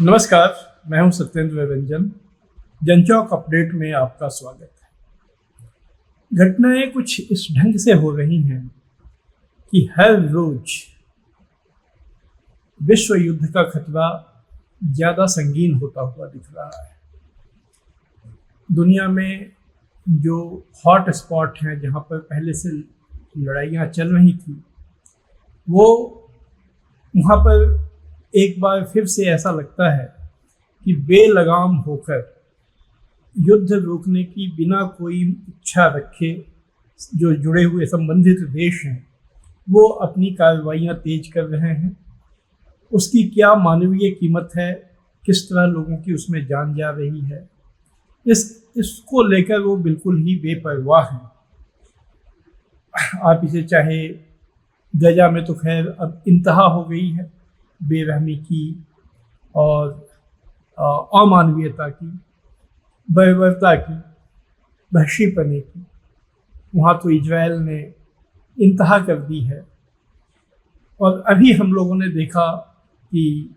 नमस्कार, मैं हूं सत्येंद्र रंजन। जनचौक अपडेट में आपका स्वागत है। घटनाएं कुछ इस ढंग से हो रही हैं कि हर रोज विश्व युद्ध का खतरा ज़्यादा संगीन होता हुआ दिख रहा है। दुनिया में जो हॉट स्पॉट हैं, जहां पर पहले से लड़ाइयाँ चल रही थी, वो वहाँ पर एक बार फिर से ऐसा लगता है कि बेलगाम होकर युद्ध रोकने की बिना कोई इच्छा रखे जो जुड़े हुए संबंधित देश हैं वो अपनी कार्रवाइयाँ तेज कर रहे हैं। उसकी क्या मानवीय कीमत है, किस तरह लोगों की उसमें जान जा रही है, इसको लेकर वो बिल्कुल ही बेपरवाह हैं। आप इसे चाहे गजा में तो खैर अब इंतहा हो गई है बेरहमी की और अमानवीयता की, बर्बरता की, वहशीपने की। वहाँ तो इजराइल ने इंतहा कर दी है। और अभी हम लोगों ने देखा कि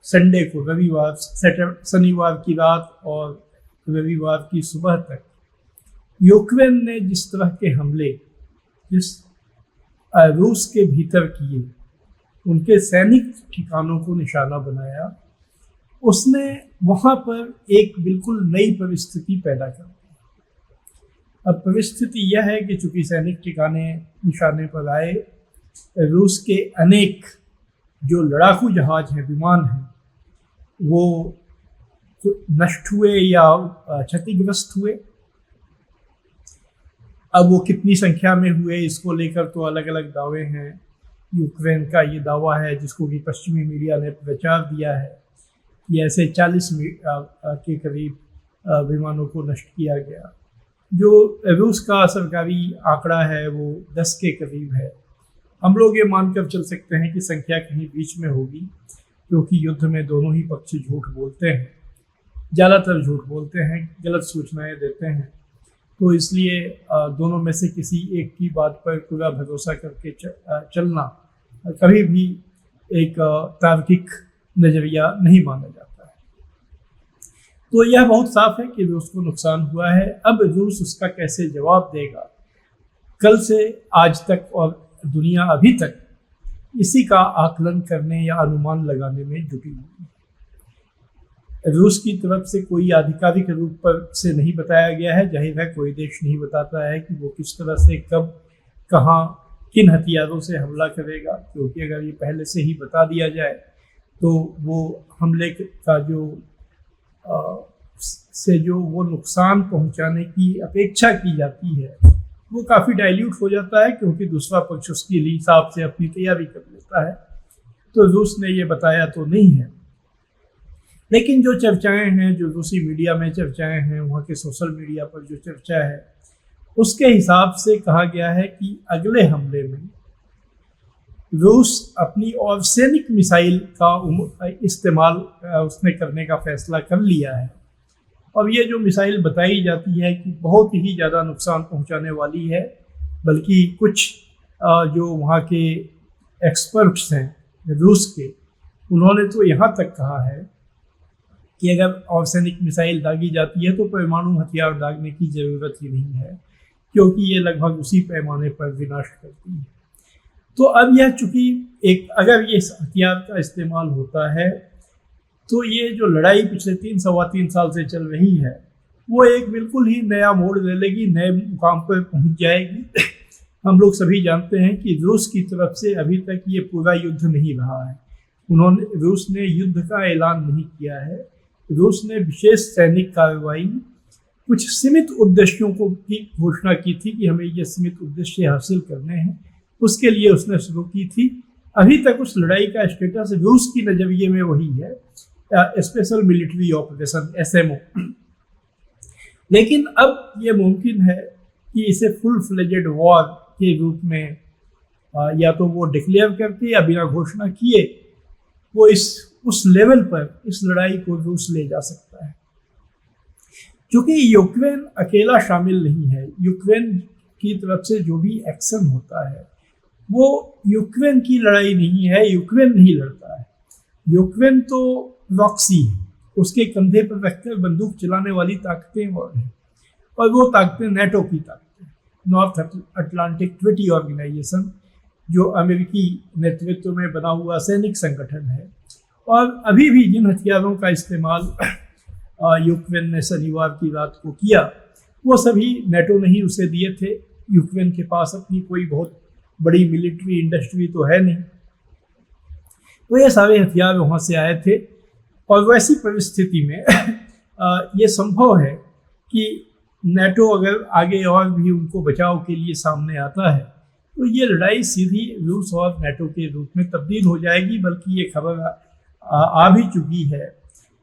संडे को, शनिवार की रात और रविवार की सुबह तक यूक्रेन ने जिस तरह के हमले जिस रूस के भीतर किए, उनके सैनिक ठिकानों को निशाना बनाया, उसने वहाँ पर एक बिल्कुल नई परिस्थिति पैदा कर दी। अब परिस्थिति यह है कि चूंकि सैनिक ठिकाने निशाने पर आए, रूस के अनेक जो लड़ाकू जहाज हैं, विमान हैं, वो नष्ट हुए या क्षतिग्रस्त हुए। अब वो कितनी संख्या में हुए, इसको लेकर तो अलग अलग दावे हैं। यूक्रेन का ये दावा है, जिसको कि पश्चिमी मीडिया ने प्रचार दिया है, कि ऐसे 40 के करीब विमानों को नष्ट किया गया। जो रूस का सरकारी आंकड़ा है वो 10 के करीब है। हम लोग ये मानकर चल सकते हैं कि संख्या कहीं बीच में होगी, क्योंकि युद्ध में दोनों ही पक्ष झूठ बोलते हैं, ज़्यादातर झूठ बोलते हैं, गलत सूचनाएं देते हैं। तो इसलिए दोनों में से किसी एक की बात पर पूरा भरोसा करके चलना कभी भी एक तार्किक नज़रिया नहीं माना जाता है। तो यह बहुत साफ है कि रूस को नुकसान हुआ है। अब रूस उसका कैसे जवाब देगा, कल से आज तक और दुनिया अभी तक इसी का आकलन करने या अनुमान लगाने में जुटी हुई है। रूस की तरफ से कोई आधिकारिक रूप पर से नहीं बताया गया है। जाहिर है कोई देश नहीं बताता है कि वो किस तरह से, कब, कहाँ, किन हथियारों से हमला करेगा, क्योंकि अगर ये पहले से ही बता दिया जाए तो वो हमले का जो वो नुकसान पहुंचाने की अपेक्षा की जाती है वो काफ़ी डाइल्यूट हो जाता है, क्योंकि दूसरा पक्ष उसके लिए हिसाब से अपनी तैयारी कर लेता है। तो रूस ने ये बताया तो नहीं है, लेकिन जो चर्चाएं हैं, जो रूसी मीडिया में चर्चाएं हैं, वहाँ के सोशल मीडिया पर जो चर्चा है, उसके हिसाब से कहा गया है कि अगले हमले में रूस अपनी और सैनिक मिसाइल का इस्तेमाल उसने करने का फैसला कर लिया है। अब ये जो मिसाइल बताई जाती है कि बहुत ही ज़्यादा नुकसान पहुंचाने वाली है, बल्कि कुछ जो वहाँ के एक्सपर्ट्स हैं रूस के, उन्होंने तो यहाँ तक कहा है कि अगर ऑर्सैनिक मिसाइल दागी जाती है तो परमाणु हथियार दागने की ज़रूरत ही नहीं है, क्योंकि ये लगभग उसी पैमाने पर विनाश करती है। तो अब यह चूँकि अगर ये हथियार का इस्तेमाल होता है तो ये जो लड़ाई पिछले सवा तीन साल से चल रही है वो एक बिल्कुल ही नया मोड़ ले लेगी, नए मुकाम पर पहुंच जाएगी। हम लोग सभी जानते हैं कि रूस की तरफ से अभी तक ये पूरा युद्ध नहीं रहा है। रूस ने युद्ध का ऐलान नहीं किया है। रूस ने विशेष सैनिक कार्रवाई, कुछ सीमित उद्देश्यों को की घोषणा की थी कि हमें ये सीमित उद्देश्य हासिल करने हैं, उसके लिए उसने शुरू की थी। अभी तक उस लड़ाई का स्टेटस रूस की नज़रिए में वही है, स्पेशल मिलिट्री ऑपरेशन, SMO। लेकिन अब ये मुमकिन है कि इसे फुल फ्लेजेड वॉर के रूप में या तो वो डिक्लेयर करके या बिना घोषणा किए वो उस लेवल पर इस लड़ाई को रूस ले जा सकता है। क्योंकि यूक्रेन अकेला शामिल नहीं है। यूक्रेन की तरफ से जो भी एक्शन होता है वो यूक्रेन की लड़ाई नहीं है, यूक्रेन नहीं लड़ता है। यूक्रेन तो प्रॉक्सी है, उसके कंधे पर रखकर बंदूक चलाने वाली ताकतें और हैं, और वो ताकतें नेटो की ताकतें, नॉर्थ अटलांटिक ट्रीटी ऑर्गेनाइजेशन, जो अमेरिकी नेतृत्व में बना हुआ सैनिक संगठन है। और अभी भी जिन हथियारों का इस्तेमाल यूक्रेन ने शनिवार की रात को किया, वो सभी नेटो ने ही उसे दिए थे। यूक्रेन के पास अपनी कोई बहुत बड़ी मिलिट्री इंडस्ट्री तो है नहीं, तो ये सारे हथियार वहाँ से आए थे। और वैसी परिस्थिति में ये संभव है कि नेटो अगर आगे और भी उनको बचाव के लिए सामने आता है, तो ये लड़ाई सीधी रूस और नेटो के रूप में तब्दील हो जाएगी। बल्कि ये खबर आ भी चुकी है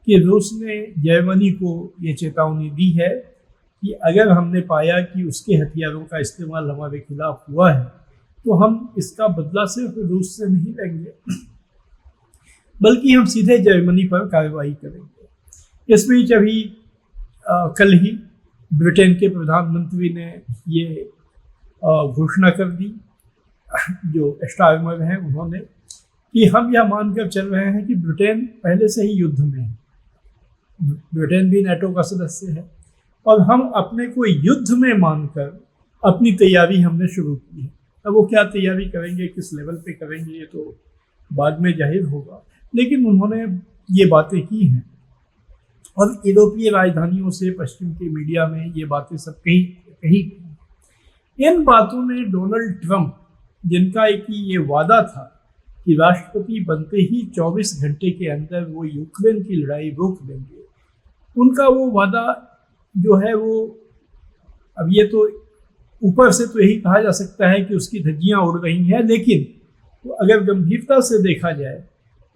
कि रूस ने जर्मनी को ये चेतावनी दी है कि अगर हमने पाया कि उसके हथियारों का इस्तेमाल हमारे खिलाफ हुआ है, तो हम इसका बदला सिर्फ रूस से नहीं लेंगे, बल्कि हम सीधे जर्मनी पर कार्रवाई करेंगे। इस बीच अभी कल ही ब्रिटेन के प्रधानमंत्री ने ये घोषणा कर दी, जो स्टारमर हैं उन्होंने, कि हम यह मानकर चल रहे हैं कि ब्रिटेन पहले से ही युद्ध में है, ब्रिटेन भी नेटो का सदस्य है, और हम अपने को युद्ध में मानकर अपनी तैयारी हमने शुरू की है। अब वो क्या तैयारी करेंगे, किस लेवल पे करेंगे, ये तो बाद में जाहिर होगा, लेकिन उन्होंने ये बातें की हैं। और यूरोपीय राजधानियों से पश्चिम के मीडिया में ये बातें सब कही। इन बातों ने डोनाल्ड ट्रंप, जिनका एक ये वादा था कि राष्ट्रपति बनते ही 24 घंटे के अंदर वो यूक्रेन की लड़ाई रोक देंगे, उनका वो वादा जो है वो, अब ये तो ऊपर से तो यही कहा जा सकता है कि उसकी धज्जियां उड़ रही हैं, लेकिन तो अगर गंभीरता से देखा जाए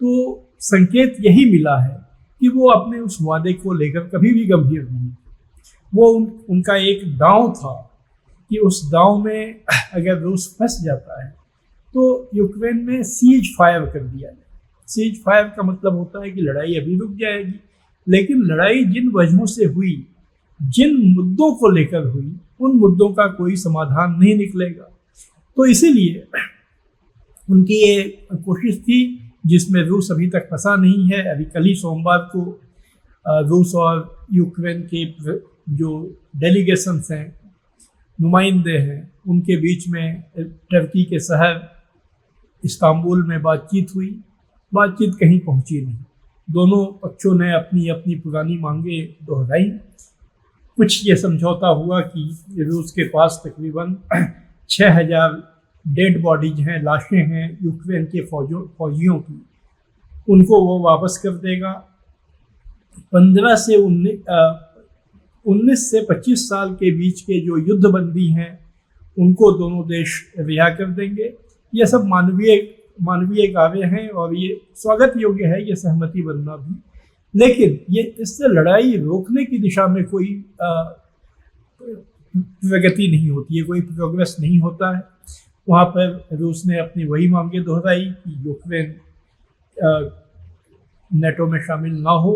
तो संकेत यही मिला है कि वो अपने उस वादे को लेकर कभी भी गंभीर नहीं। वो उनका एक दांव था कि उस दांव में अगर रूस फंस जाता है तो यूक्रेन में सीज फायर कर दिया जाए। सीज फायर का मतलब होता है कि लड़ाई अभी रुक जाएगी, लेकिन लड़ाई जिन वजहों से हुई, जिन मुद्दों को लेकर हुई, उन मुद्दों का कोई समाधान नहीं निकलेगा। तो इसीलिए उनकी ये कोशिश थी, जिसमें रूस अभी तक फंसा नहीं है। अभी कल ही सोमवार को रूस और यूक्रेन के जो डेलीगेशंस हैं, नुमाइंदे हैं, उनके बीच में टर्की के शहर इस्तांबुल में बातचीत हुई। बातचीत कहीं पहुंची नहीं। दोनों पक्षों ने अपनी अपनी पुरानी मांगे दोहराई। कुछ ये समझौता हुआ कि रूस के पास तकरीबन 6000 डेड बॉडीज हैं, लाशें हैं यूक्रेन के फौजियों की, उनको वो वापस कर देगा। 19 से 25 साल के बीच के जो युद्धबंदी हैं उनको दोनों देश रिहा कर देंगे। ये सब मानवीय कार्य हैं और ये स्वागत योग्य है, ये सहमति बनना भी। लेकिन ये इससे लड़ाई रोकने की दिशा में कोई प्रगति नहीं होती है, कोई प्रोग्रेस नहीं होता है। वहाँ पर रूस ने अपनी वही मांगे दोहराई कि यूक्रेन नेटो में शामिल ना हो,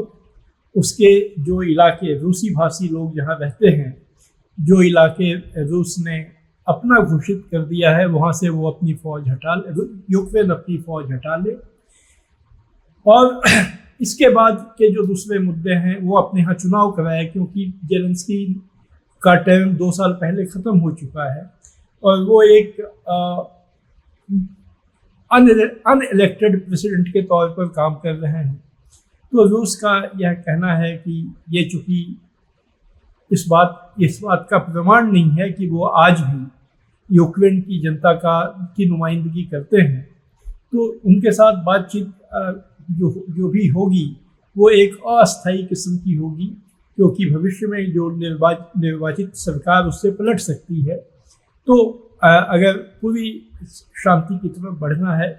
उसके जो इलाके रूसी भाषी लोग जहाँ रहते हैं, जो इलाके रूस ने अपना घोषित कर दिया है, वहाँ से वो अपनी फौज हटा ले, यूक्रेन अपनी फौज हटा ले। और इसके बाद के जो दूसरे मुद्दे हैं वो अपने यहाँ चुनाव कराए, क्योंकि जेलेंस्की का टर्म 2 साल पहले ख़त्म हो चुका है और वो एक अनइलेक्टेड प्रेसिडेंट के तौर पर काम कर रहे हैं। तो रूस का यह कहना है कि ये चूँकि इस बात का प्रमाण नहीं है कि वो आज भी यूक्रेन की जनता की नुमाइंदगी करते हैं, तो उनके साथ बातचीत जो भी होगी वो एक अस्थायी किस्म की होगी, क्योंकि भविष्य में जो निर्वाचित सरकार उससे पलट सकती है। तो अगर पूरी शांति की तरफ बढ़ना है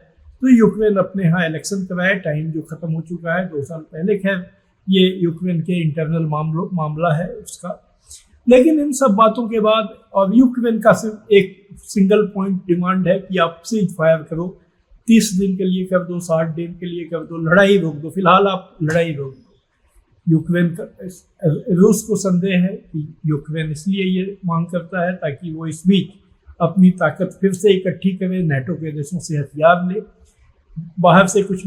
तो यूक्रेन अपने यहाँ इलेक्शन कराए। टाइम जो ख़त्म हो चुका है 2 साल पहले, खैर ये यूक्रेन के इंटरनल मामला है उसका। लेकिन इन सब बातों के बाद और यूक्रेन का सिर्फ एक सिंगल पॉइंट डिमांड है कि आप सीज फायर करो, 30 दिन के लिए कर दो, 60 दिन के लिए कर दो, लड़ाई रोक दो। फिलहाल आप लड़ाई रोक दो। यूक्रेन का, रूस को संदेह है कि यूक्रेन इसलिए ये मांग करता है ताकि वो इस बीच अपनी ताकत फिर से इकट्ठी करे, नेटो के देशों से हथियार ले, बाहर से कुछ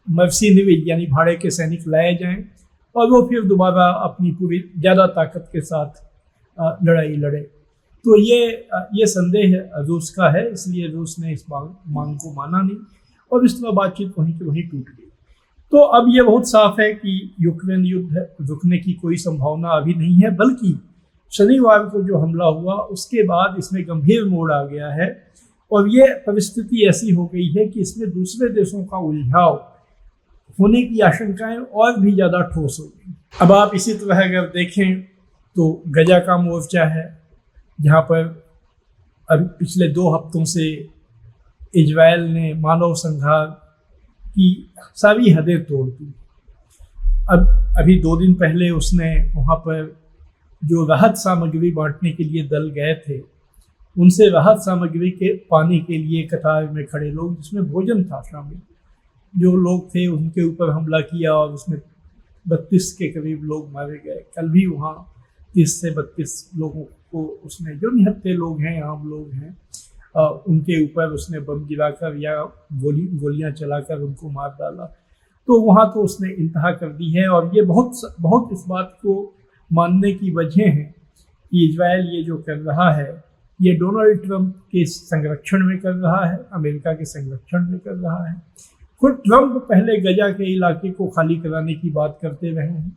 मर्सिनरी यानी भाड़े के सैनिक लाए जाएं और वो फिर दोबारा अपनी पूरी ज़्यादा ताकत के साथ लड़ाई लड़े। तो ये संदेह रूस का है, इसलिए रूस ने इस मांग को माना नहीं और इस तरह बातचीत वहीं की वहीं टूट गई। तो अब ये बहुत साफ है कि यूक्रेन युद्ध रुकने की कोई संभावना अभी नहीं है, बल्कि शनिवार को जो हमला हुआ उसके बाद इसमें गंभीर मोड़ आ गया है और ये परिस्थिति ऐसी हो गई है कि इसमें दूसरे देशों का उलझाव होने की आशंकाएं और भी ज़्यादा ठोस हो गई। अब आप इसी तरह अगर देखें तो गजा का मोर्चा है, जहाँ पर अभी पिछले 2 हफ्तों से इजराइल ने मानव संहार की सारी हदें तोड़ दी। अब अभी 2 दिन पहले उसने वहाँ पर जो राहत सामग्री बांटने के लिए दल गए थे उनसे राहत सामग्री के पाने के लिए कतार में खड़े लोग, जिसमें भोजन था शामिल, जो लोग थे उनके ऊपर हमला किया और उसमें 32 के करीब लोग मारे गए। कल भी वहाँ 30 से 32 लोगों को उसने, जो निहत्थे लोग हैं, आम लोग हैं, उनके ऊपर उसने बम गिराकर या गोलियां चलाकर उनको मार डाला। तो वहाँ तो उसने इंतहा कर दी है और ये बहुत इस बात को मानने की वजह है कि इजराइल ये जो कर रहा है ये डोनाल्ड ट्रंप के संरक्षण में कर रहा है, अमेरिका के संरक्षण में कर रहा है। खुद ट्रंप पहले गजा के इलाके को खाली कराने की बात करते रहे हैं,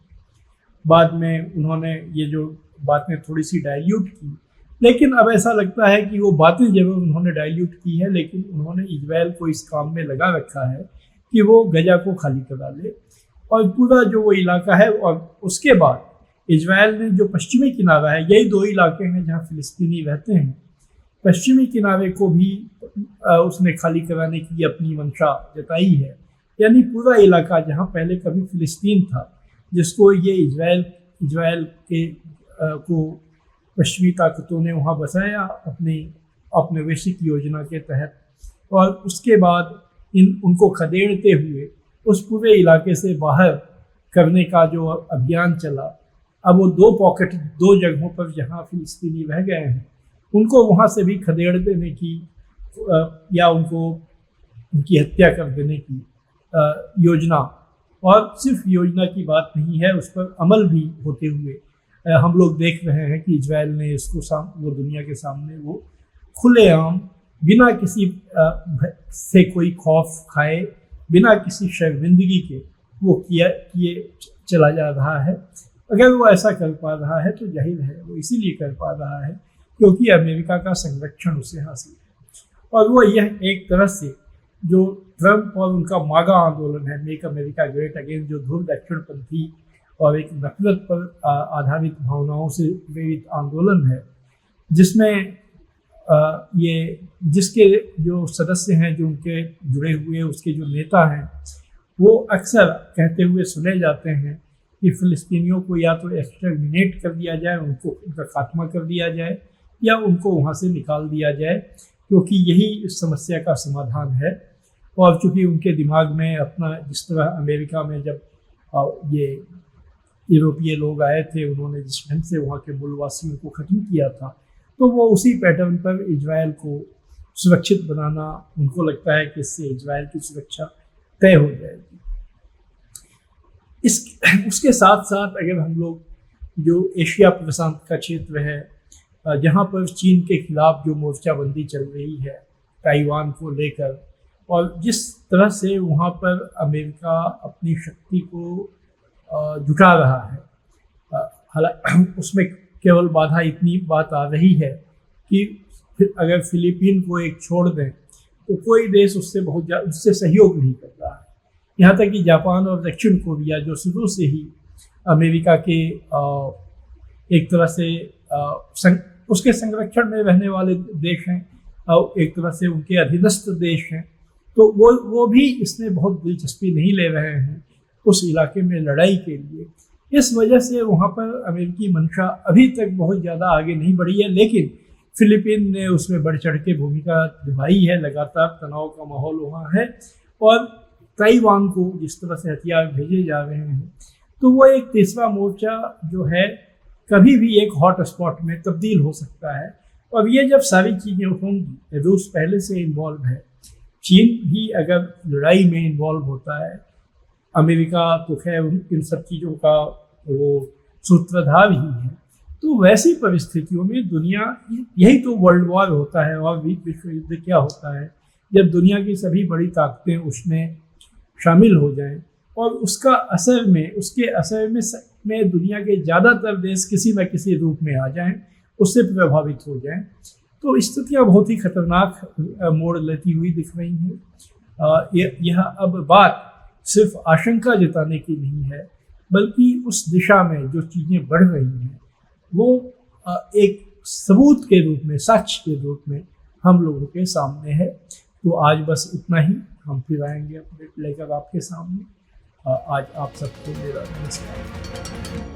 बाद में उन्होंने ये जो बातें थोड़ी सी डाइल्यूट की, लेकिन अब ऐसा लगता है कि वो बातें जरूर उन्होंने डाइल्यूट की है, लेकिन उन्होंने इजराइल को इस काम में लगा रखा है कि वो गजा को खाली करा ले और पूरा जो वो इलाका है। और उसके बाद इजराइल ने जो पश्चिमी किनारा है, यही 2 इलाके हैं जहाँ फिलिस्तीनी रहते हैं, पश्चिमी किनारे को भी उसने खाली कराने की अपनी मंशा जताई है। यानी पूरा इलाका जहाँ पहले कभी फिलिस्तीन था, जिसको ये इजराइल के को पश्चिमी ताकतों ने वहाँ बसाया अपने औपनिवेशिक योजना के तहत, और उसके बाद उनको खदेड़ते हुए उस पूरे इलाके से बाहर करने का जो अभियान चला। अब वो 2 जगहों पर जहाँ फिलिस्तीनी रह गए हैं उनको वहाँ से भी खदेड़ देने की या उनकी हत्या कर देने की योजना, और सिर्फ योजना की बात नहीं है, उस पर अमल भी होते हुए हम लोग देख रहे हैं कि इजराइल ने इसको वो दुनिया के सामने वो खुलेआम बिना किसी से कोई खौफ खाए, बिना किसी शर्मिंदगी के वो किए चला जा रहा है। अगर वो ऐसा कर पा रहा है तो जाहिर है वो इसीलिए कर पा रहा है क्योंकि अमेरिका का संरक्षण उसे हासिल है। और वो यह एक तरह से जो ट्रंप और उनका मागा आंदोलन है, मेक अमेरिका ग्रेट अगेन, जो धुर दक्षिणपंथी और एक नफरत पर आधारित भावनाओं से प्रेरित आंदोलन है, जिसमें जिसके जो सदस्य हैं, जो उनके जुड़े हुए उसके जो नेता हैं, वो अक्सर कहते हुए सुने जाते हैं कि फ़िलिस्तीनियों को या तो एक्सटर्मिनेट कर दिया जाए, उनका खात्मा कर दिया जाए, या उनको वहाँ से निकाल दिया जाए, क्योंकि यही इस समस्या का समाधान है। और चूँकि उनके दिमाग में अपना, जिस तरह अमेरिका में जब ये यूरोपीय लोग आए थे, उन्होंने जिस ढंग से वहाँ के मूलवासियों को ख़त्म किया था, तो वो उसी पैटर्न पर इजराइल को सुरक्षित बनाना, उनको लगता है कि इससे इजराइल की सुरक्षा तय हो जाएगी। उसके साथ साथ अगर हम लोग जो एशिया प्रशांत का क्षेत्र है, जहाँ पर चीन के खिलाफ जो मोर्चाबंदी चल रही है ताइवान को लेकर, और जिस तरह से वहाँ पर अमेरिका अपनी शक्ति को जुटा रहा है, हालांकि उसमें केवल बाधा इतनी बात आ रही है कि अगर फिलीपीन को एक छोड़ दें तो कोई देश उससे सहयोग नहीं कर रहा है। यहाँ तक कि जापान और दक्षिण कोरिया, जो शुरू से ही अमेरिका के एक तरह से उसके संरक्षण में रहने वाले देश हैं, एक तरह से उनके अधीनस्थ देश हैं, तो वो भी इसमें बहुत दिलचस्पी नहीं ले रहे हैं उस इलाके में लड़ाई के लिए। इस वजह से वहाँ पर अमेरिकी मंशा अभी तक बहुत ज़्यादा आगे नहीं बढ़ी है, लेकिन फिलीपीन ने उसमें बढ़ चढ़ के भूमिका निभाई है। लगातार तनाव का माहौल वहाँ है, और ताइवान को जिस तरह से हथियार भेजे जा रहे हैं, तो वो एक तीसरा मोर्चा जो है कभी भी एक हॉट स्पॉट में तब्दील हो सकता है। और ये जब सारी चीज़ें होंगी, रूस पहले से इन्वॉल्व है, चीन भी अगर लड़ाई में इन्वॉल्व होता है अमेरिका तो खैर इन सब चीज़ों का वो सूत्रधार ही है। तो वैसी परिस्थितियों में दुनिया, यही तो वर्ल्ड वॉर होता है और विश्व युद्ध क्या होता है, जब दुनिया की सभी बड़ी ताकतें उसमें शामिल हो जाएं और उसके असर में दुनिया के ज़्यादातर देश किसी न किसी रूप में आ जाएं, उससे प्रभावित हो जाएं। तो स्थितियाँ बहुत ही खतरनाक मोड़ लेती हुई दिख रही हैं। यह अब बात सिर्फ आशंका जताने की नहीं है, बल्कि उस दिशा में जो चीज़ें बढ़ रही हैं वो एक सबूत के रूप में, साक्ष्य के रूप में हम लोगों के सामने है। तो आज बस इतना ही, हम फिर आएंगे अपडेट लेकर आपके सामने। आज आप सबको मेरा नमस्कार।